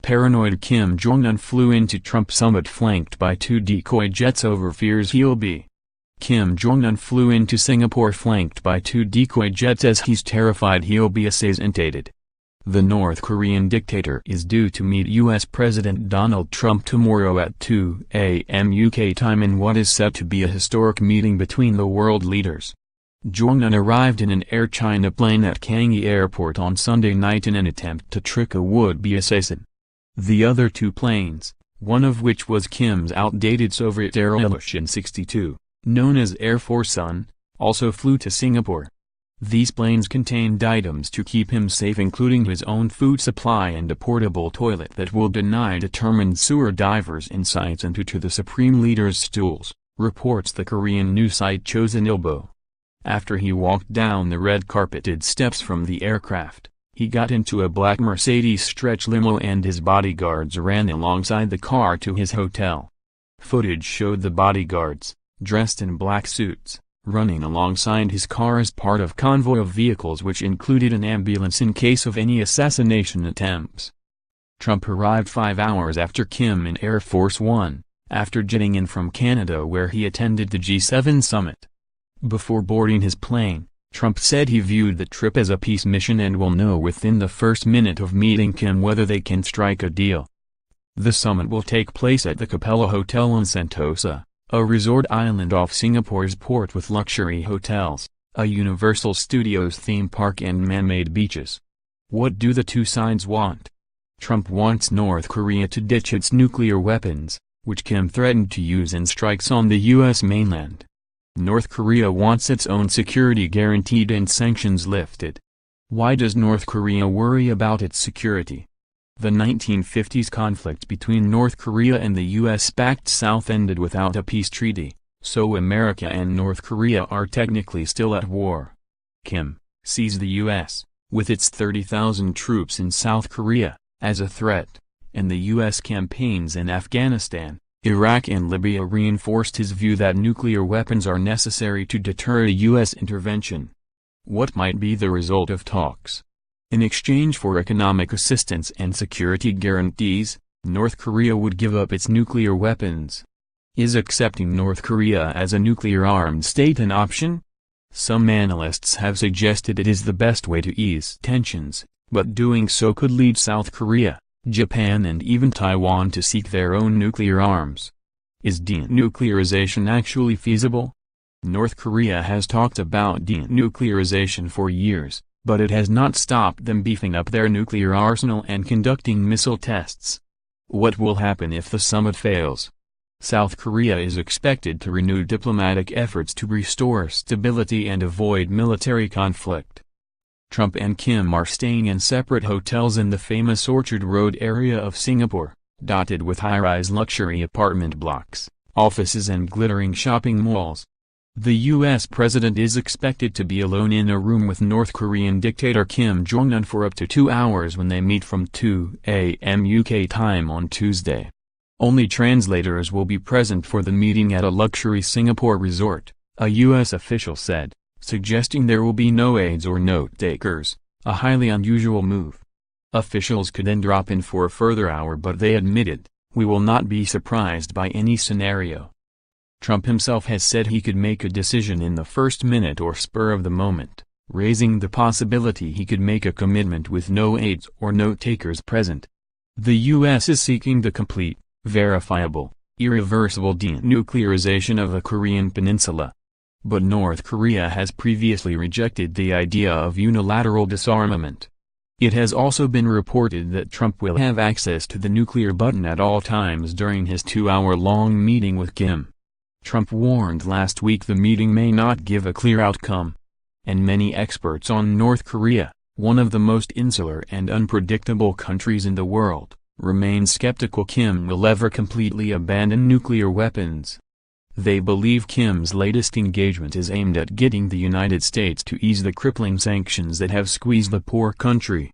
paranoid Kim Jong-un flew into Trump summit flanked by 2 decoy jets over fears he'll be. Kim Jong-un flew into Singapore flanked by 2 decoy jets as he's terrified he'll be assassinated. The North Korean dictator is due to meet U.S. President Donald Trump tomorrow at 2 a.m. UK time in what is set to be a historic meeting between the world leaders. Jong-un arrived in an Air China plane at Cangi Airport on Sunday night in an attempt to trick a would-be assassin. The other 2 planes, one of which was Kim's outdated Soviet era Ilyushin-62, known as Air Force One, also flew to Singapore. These planes contained items to keep him safe including his own food supply and a portable toilet that will deny determined sewer divers insights into the Supreme Leader's stools, reports the Korean news site Chosun Ilbo. After he walked down the red carpeted steps from the aircraft, he got into a black Mercedes stretch limo and his bodyguards ran alongside the car to his hotel. Footage showed the bodyguards, dressed in black suits, running alongside his car as part of convoy of vehicles which included an ambulance in case of any assassination attempts. Trump arrived 5 hours after Kim in Air Force One, after jetting in from Canada where he attended the G7 summit. Before boarding his plane, Trump said he viewed the trip as a peace mission and will know within the first minute of meeting Kim whether they can strike a deal. The summit will take place at the Capella Hotel in Sentosa, a resort island off Singapore's port with luxury hotels, a Universal Studios theme park and man-made beaches. What do the 2 sides want? Trump wants North Korea to ditch its nuclear weapons, which Kim threatened to use in strikes on the U.S. mainland. North Korea wants its own security guaranteed and sanctions lifted. Why does North Korea worry about its security? The 1950s conflict between North Korea and the U.S.-backed South ended without a peace treaty, so America and North Korea are technically still at war. Kim sees the U.S., with its 30,000 troops in South Korea, as a threat, and the U.S. campaigns in Afghanistan, Iraq and Libya reinforced his view that nuclear weapons are necessary to deter a U.S. intervention. What might be the result of talks? In exchange for economic assistance and security guarantees, North Korea would give up its nuclear weapons. Is accepting North Korea as a nuclear-armed state an option? Some analysts have suggested it is the best way to ease tensions, but doing so could lead South Korea, Japan and even Taiwan to seek their own nuclear arms. Is denuclearization actually feasible? North Korea has talked about denuclearization for years, but it has not stopped them beefing up their nuclear arsenal and conducting missile tests. What will happen if the summit fails? South Korea is expected to renew diplomatic efforts to restore stability and avoid military conflict. Trump and Kim are staying in separate hotels in the famous Orchard Road area of Singapore, dotted with high-rise luxury apartment blocks, offices and glittering shopping malls. The U.S. president is expected to be alone in a room with North Korean dictator Kim Jong-un for up to 2 hours when they meet from 2 a.m. UK time on Tuesday. Only translators will be present for the meeting at a luxury Singapore resort, a U.S. official said, suggesting there will be no aides or note-takers, a highly unusual move. Officials could then drop in for a further hour but they admitted, "We will not be surprised by any scenario." Trump himself has said he could make a decision in the first minute or spur of the moment, raising the possibility he could make a commitment with no aides or note-takers present. The U.S. is seeking the complete, verifiable, irreversible denuclearization of the Korean peninsula. But North Korea has previously rejected the idea of unilateral disarmament. It has also been reported that Trump will have access to the nuclear button at all times during his 2-hour-long meeting with Kim. Trump warned last week the meeting may not give a clear outcome. And many experts on North Korea, one of the most insular and unpredictable countries in the world, remain skeptical Kim will ever completely abandon nuclear weapons. They believe Kim's latest engagement is aimed at getting the United States to ease the crippling sanctions that have squeezed the poor country.